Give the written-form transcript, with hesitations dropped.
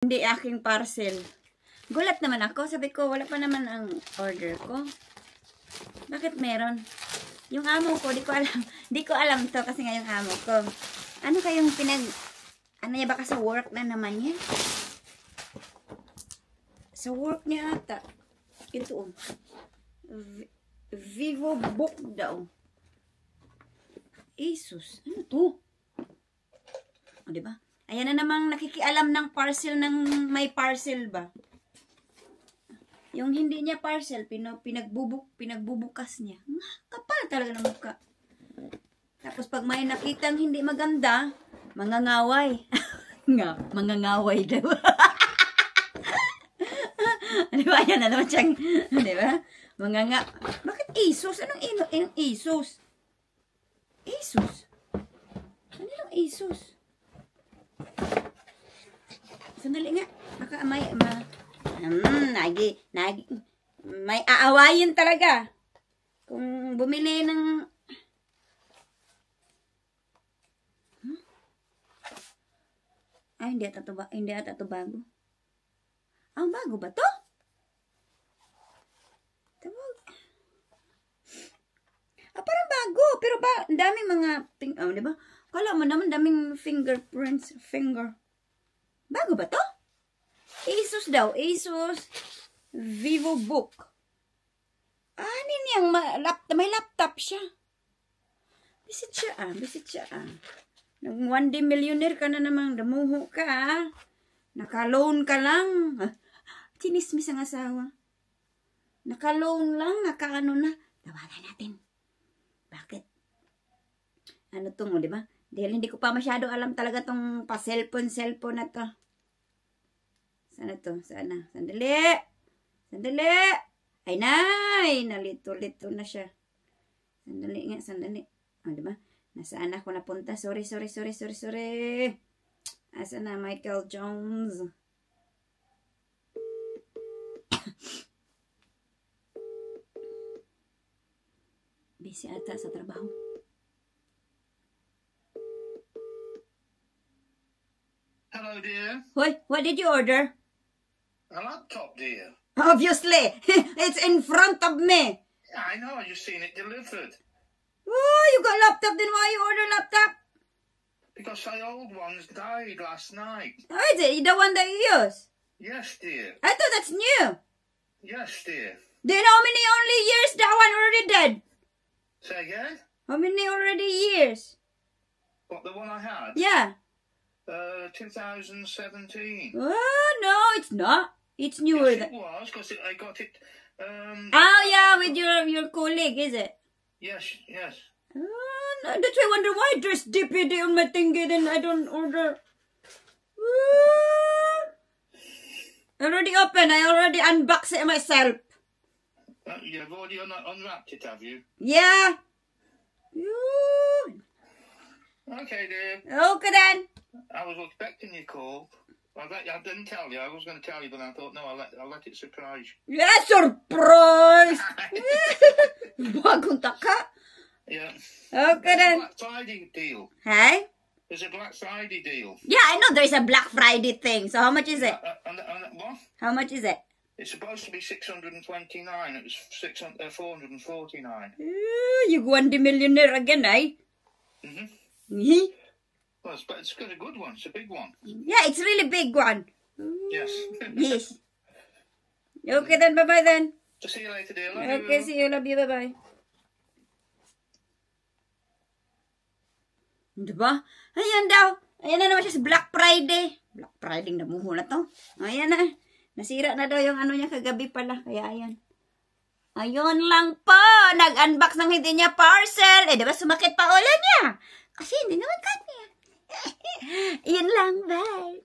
Hindi aking parcel. Gulat naman ako. Sabi ko, wala pa naman ang order ko. Bakit meron? Yung amo ko, di ko alam. Di ko alam to kasi nga yung amo ko. Ano kayong ano niya, baka sa work na naman yan? Sa work niya ata. Ito. Vivo Book daw. Asus. Ano to? O, diba? Ayan na namang nakikialam ng parcel ng may parcel ba? Yung hindi niya parcel, pinagbubukas niya. Kapal talaga ng mukha. Tapos pag may nakitang hindi maganda, mangangaway. Mangangaway daw. Diba? Yan na naman siyang, diba? Bakit Asus? Anong Asus? Asus? Ano yung Asus? Sandali nga. Baka may aawayin talaga. Kung bumili ng hindi ata to bago. Bago ba to? Parang bago, pero ang daming mga di ba? Kala mo naman daming fingerprints, Bago ba to? Asus daw. Asus Vivo Book. Ano niyang may laptop siya. Bisit siya. Nang 1D millionaire ka na namang damuho ka. Naka-loan ka lang. Chinismis ang asawa. Naka-loan lang, naka-ano na. Tawagan natin. Bakit? Ano to mo, di ba? Dahil hindi ko pa masyado alam talaga tong pa-cellphone na to. Sana to? Sana? Sandali! Ay, nay! Nalito-lito na siya. Sandali. Di ba? Nasaan ako napunta? Sorry. Asa na, Michael Jones? Busy ata sa trabaho. Hello, dear. What did you order? A laptop, dear. Obviously. It's in front of me. Yeah, I know. I've just seen it delivered. Oh, you got laptop. Then why you order laptop? Because my old ones died last night. Oh, is it the one that you use? Yes, dear. I thought that's new. Yes, dear. Then how many only years that one already dead? Say again? How many already years? What, the one I had? Yeah. 2017. Oh, no, it's not. It's newer. Yes, it was, because I got it... oh, yeah, with your colleague, is it? Yes. Oh, no, that's why I wonder why there's DPD on my thingy, then I don't order. Already open. I already unboxed it myself. You've already unwrapped it, have you? Yeah. Okay, dear. Okay, then. I was expecting your call. I didn't tell you. I was going to tell you, but I thought, no, I'll let it surprise you. Yeah, surprise! Bagong taka. Yeah. Okay, then. Black Friday deal. Hey? There's a Black Friday deal. Yeah, I know there's a Black Friday thing. So how much is it? What? How much is it? It's supposed to be 629. It was 449. You go on the millionaire again, eh? Well, it's got a good one. It's a big one. Yeah, it's really big one. Yes. Yes. Okay then, bye-bye then. So see you later, dear. Love Okay, you. see you. Love you. Bye-bye. Diba? Ayan daw. Ayan na naman siya sa Black Friday. Black Friday, namuho na to. Ayan na. Nasira na daw yung ano niya kagabi pala. Kaya ayan. Ayun lang po. Nag-unbox ng hindi niya parcel. Diba sumakit pa ulo niya? Kasi hindi naman kanya. Yun lang, bye.